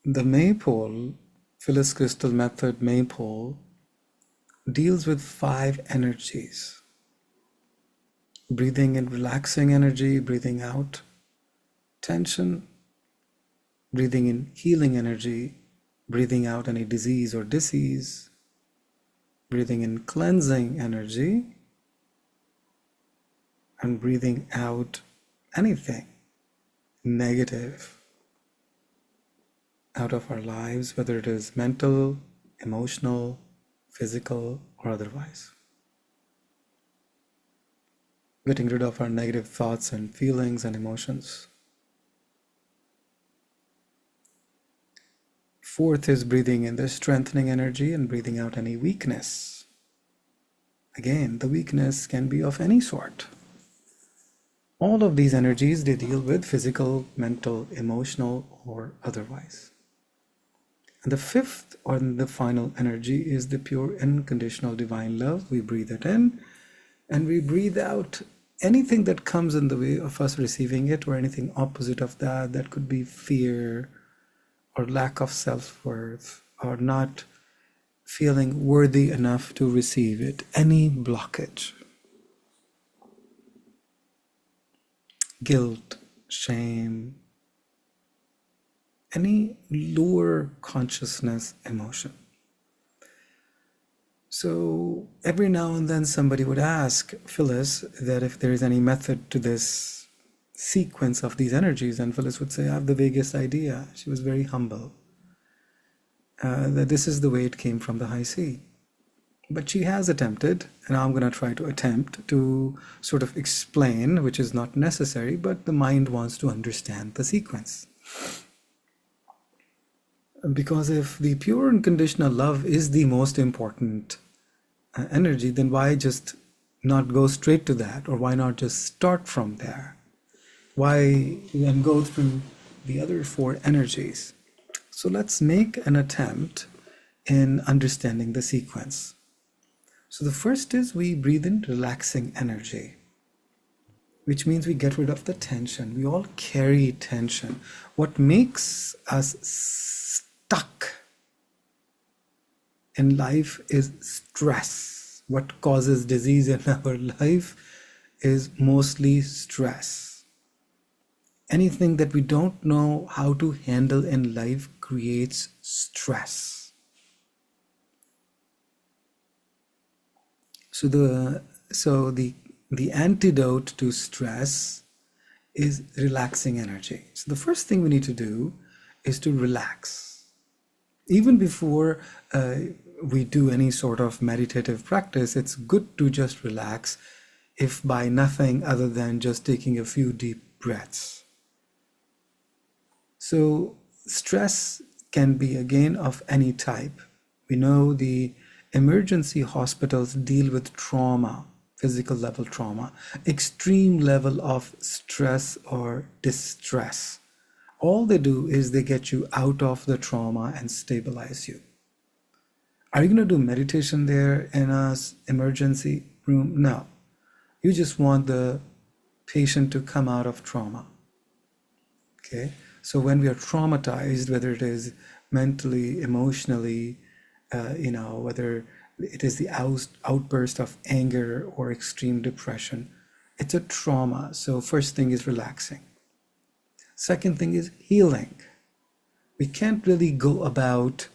The Maypole, Phyllis Krystal method Maypole, deals with 5 energies. Breathing in relaxing energy, breathing out tension, breathing in healing energy, breathing out any disease or disease, breathing in cleansing energy, and breathing out anything negative out of our lives, whether it is mental, emotional, physical, or otherwise. Getting rid of our negative thoughts and feelings and emotions. Fourth is breathing in the strengthening energy and breathing out any weakness. Again, the weakness can be of any sort. All of these energies, they deal with physical, mental, emotional, or otherwise. And the fifth or the final energy is the pure unconditional divine love. We breathe it in and we breathe out anything that comes in the way of us receiving it, or anything opposite of that. That could be fear or lack of self-worth or not feeling worthy enough to receive it. Any blockage, guilt, shame, any lower consciousness emotion. So every now and then somebody would ask Phyllis that if there is any method to this sequence of these energies, and Phyllis would say, I have the vaguest idea. She was very humble, that this is the way it came from the high sea. But she has attempted, and I'm going to try to attempt to sort of explain, which is not necessary, but the mind wants to understand the sequence. Because if the pure unconditional love is the most important energy, then why just not go straight to that? Or why not just start from there? Why then go through the other 4 energies? So let's make an attempt in understanding the sequence. So the first is we breathe in relaxing energy, which means we get rid of the tension. We all carry tension. What makes us stuck in life is stress. What causes disease in our life is mostly stress. Anything that we don't know how to handle in life creates stress. So the antidote to stress is relaxing energy. So the first thing we need to do is to relax. Even before we do any sort of meditative practice, it's good to just relax, if by nothing other than just taking a few deep breaths. So stress can be again of any type. We know the emergency hospitals deal with trauma, physical level trauma, extreme level of stress or distress. All they do is they get you out of the trauma and stabilize you. Are you going to do meditation there in an emergency room? No. You just want the patient to come out of trauma. Okay? So when we are traumatized, whether it is mentally, emotionally, whether it is the outburst of anger or extreme depression, it's a trauma. So first thing is relaxing. Second thing is healing. We can't really go about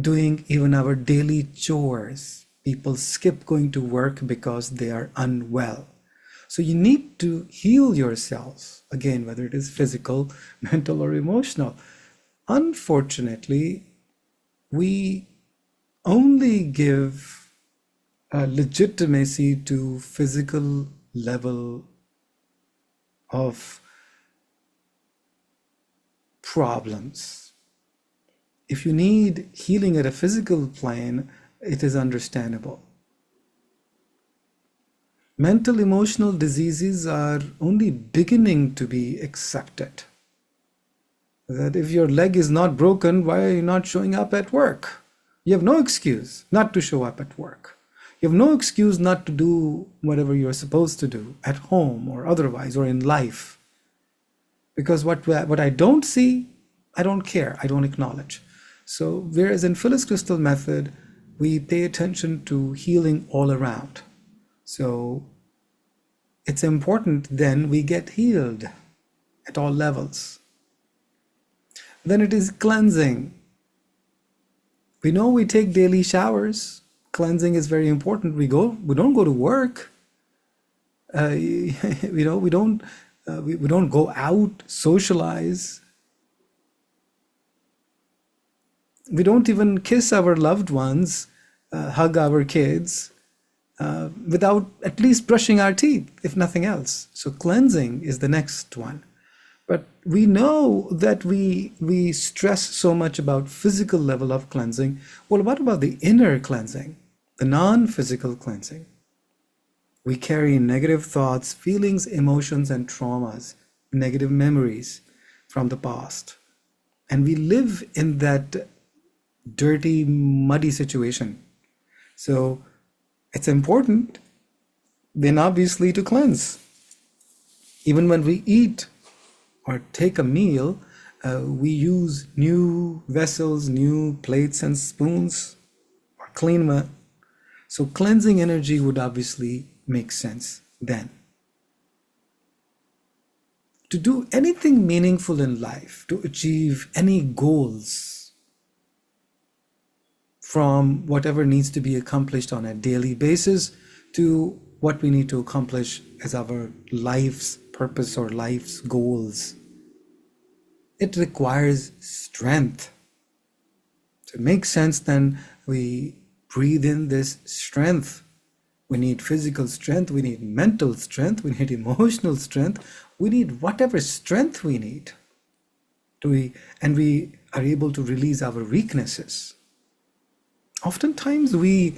doing even our daily chores. People skip going to work because they are unwell. So you need to heal yourselves, again, whether it is physical, mental, or emotional. Unfortunately, we only give legitimacy to physical level of problems. If you need healing at a physical plane, it is understandable. Mental, emotional diseases are only beginning to be accepted. That if your leg is not broken, why are you not showing up at work? You have no excuse not to show up at work. You have no excuse not to do whatever you're supposed to do at home or otherwise or in life. Because what I don't see, I don't care. I don't acknowledge. So whereas in Phyllis Krystal method, we pay attention to healing all around. So it's important then we get healed at all levels. Then it is cleansing. We know we take daily showers. Cleansing is very important. We don't go to work. We don't go out, socialize. We don't even kiss our loved ones, hug our kids, without at least brushing our teeth, if nothing else. So cleansing is the next one. But we know that we stress so much about physical level of cleansing. Well, what about the inner cleansing, the non-physical cleansing? We carry negative thoughts, feelings, emotions, and traumas, negative memories from the past. And we live in that dirty, muddy situation. So it's important then obviously to cleanse. Even when we eat or take a meal, we use new vessels, new plates and spoons, or clean one. So cleansing energy would obviously make sense then. To do anything meaningful in life, to achieve any goals, from whatever needs to be accomplished on a daily basis to what we need to accomplish as our life's purpose or life's goals. It requires strength. To make sense, then we breathe in this strength. We need physical strength, we need mental strength, we need emotional strength, we need whatever strength we need. And we are able to release our weaknesses. Oftentimes we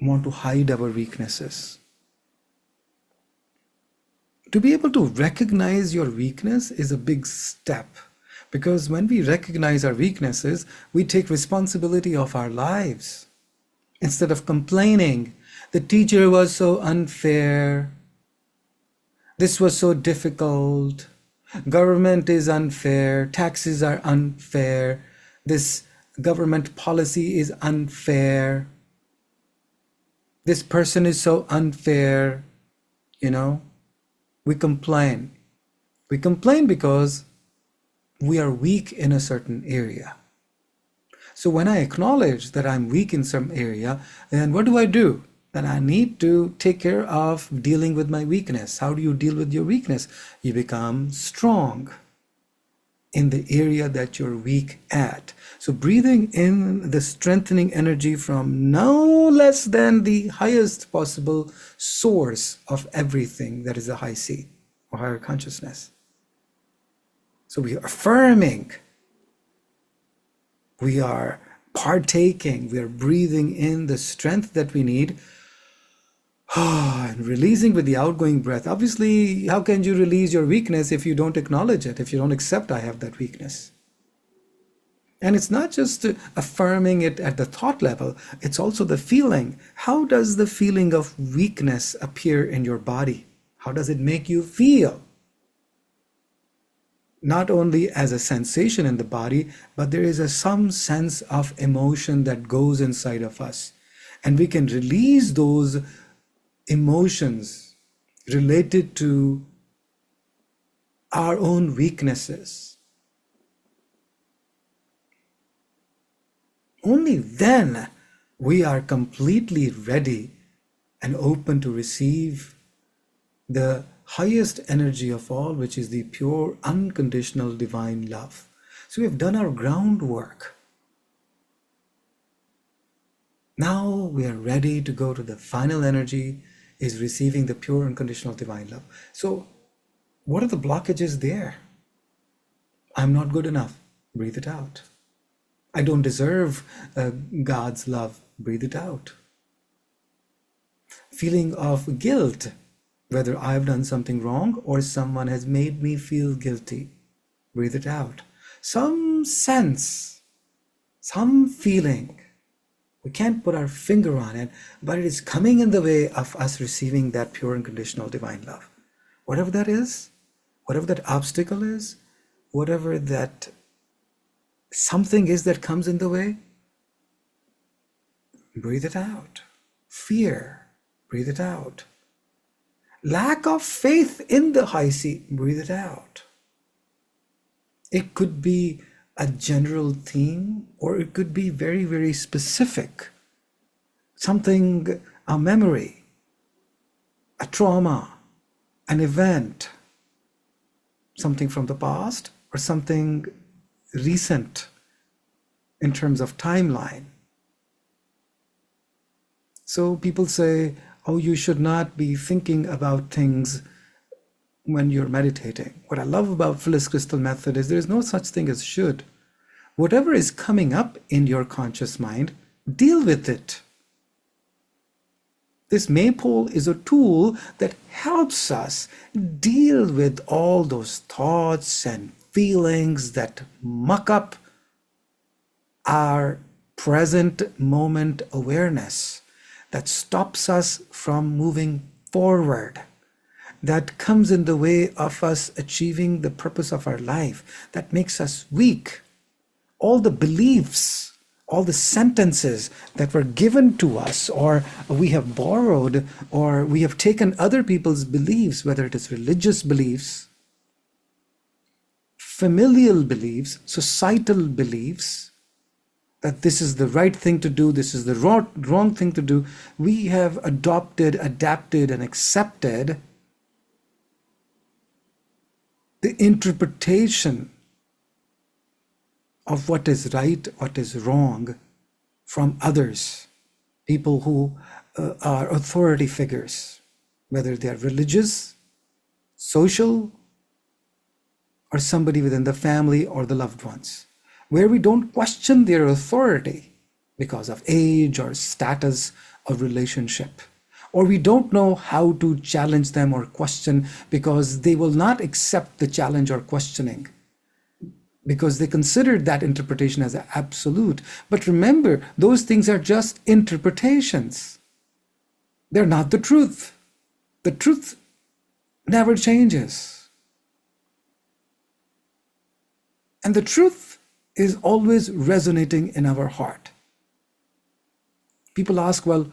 want to hide our weaknesses. To be able to recognize your weakness is a big step, because when we recognize our weaknesses, we take responsibility of our lives. Instead of complaining, the teacher was so unfair, this was so difficult, government is unfair, taxes are unfair, this government policy is unfair, this person is so unfair, we complain. We complain because we are weak in a certain area. So when I acknowledge that I'm weak in some area, then what do? Then I need to take care of dealing with my weakness. How do you deal with your weakness? You become strong in the area that you're weak at. So breathing in the strengthening energy from no less than the highest possible source of everything, that is the high C or higher consciousness. So we are affirming, we are partaking, we are breathing in the strength that we need, and releasing with the outgoing breath. Obviously, how can you release your weakness if you don't acknowledge it, if you don't accept I have that weakness? And it's not just affirming it at the thought level, it's also the feeling. How does the feeling of weakness appear in your body? How does it make you feel? Not only as a sensation in the body, but there is some sense of emotion that goes inside of us. And we can release those emotions related to our own weaknesses. Only then we are completely ready and open to receive the highest energy of all, which is the pure, unconditional divine love. So we have done our groundwork. Now we are ready to go to the final energy, is receiving the pure, unconditional divine love. So what are the blockages there? I'm not good enough. Breathe it out. I don't deserve God's love. Breathe it out. Feeling of guilt, whether I've done something wrong or someone has made me feel guilty. Breathe it out. Some sense, some feeling. We can't put our finger on it, but it is coming in the way of us receiving that pure, unconditional divine love. Whatever that is, whatever that obstacle is, whatever that something is that comes in the way, breathe it out. Fear, breathe it out. Lack of faith in the high sea, breathe it out. It could be a general theme, or it could be very, very specific. Something, a memory, a trauma, an event, something from the past, or something recent in terms of timeline. So people say, oh, you should not be thinking about things when you're meditating. What I love about Phyllis Krystal method is there is no such thing as should. Whatever is coming up in your conscious mind, deal with it. This Maypole is a tool that helps us deal with all those thoughts and feelings that muck up our present moment awareness, that stops us from moving forward, that comes in the way of us achieving the purpose of our life, that makes us weak. All the beliefs, all the sentences that were given to us, or we have borrowed, or we have taken other people's beliefs, whether it is religious beliefs, familial beliefs, societal beliefs, that this is the right thing to do, this is the wrong thing to do. We have adopted, adapted, and accepted the interpretation of what is right, what is wrong from others, people who are authority figures, whether they are religious, social, or somebody within the family or the loved ones, where we don't question their authority because of age or status or relationship, or we don't know how to challenge them or question because they will not accept the challenge or questioning, because they considered that interpretation as absolute. But remember, those things are just interpretations. They're not the truth. The truth never changes. And the truth is always resonating in our heart. People ask, well,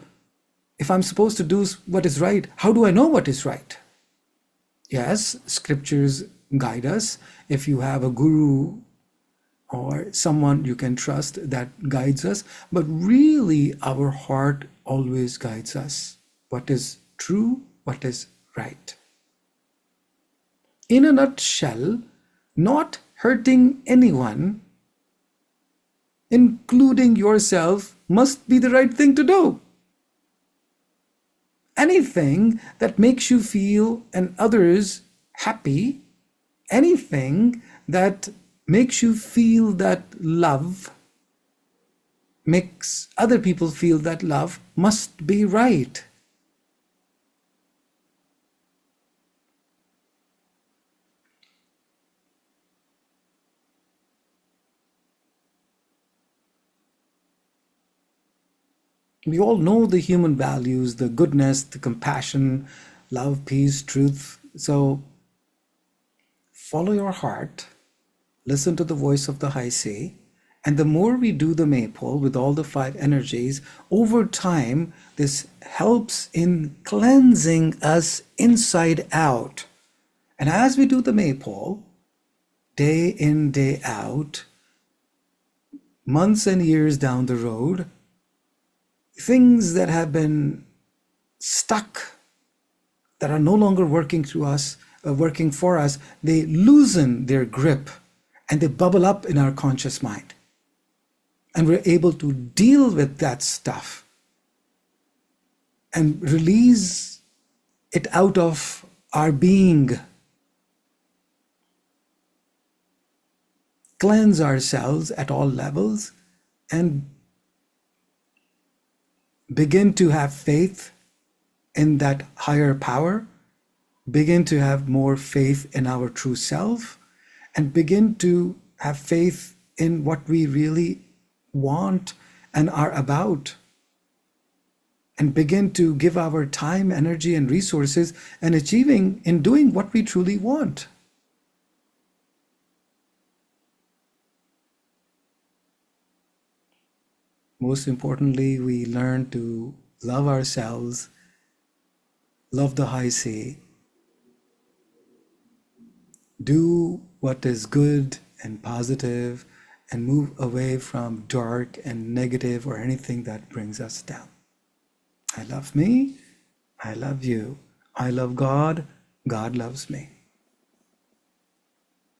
if I'm supposed to do what is right, how do I know what is right? Yes, scriptures guide us. If you have a guru or someone you can trust that guides us, but really our heart always guides us. What is true, what is right. In a nutshell, not hurting anyone, including yourself, must be the right thing to do. Anything that makes you feel and others happy, anything that makes you feel that love, makes other people feel that love, must be right. We all know the human values, the goodness, the compassion, love, peace, truth. So follow your heart, listen to the voice of the high sea, and the more we do the Maypole with all the 5 energies, over time, this helps in cleansing us inside out. And as we do the Maypole, day in, day out, months and years down the road, things that have been stuck, that are no longer working through us, working for us, they loosen their grip and they bubble up in our conscious mind. And we're able to deal with that stuff and release it out of our being. Cleanse ourselves at all levels and begin to have faith in that higher power, begin to have more faith in our true self, and begin to have faith in what we really want and are about, and begin to give our time, energy, and resources in achieving, in doing what we truly want. Most importantly, we learn to love ourselves, love the high sea, do what is good and positive, and move away from dark and negative or anything that brings us down. I love me. I love you. I love God. God loves me.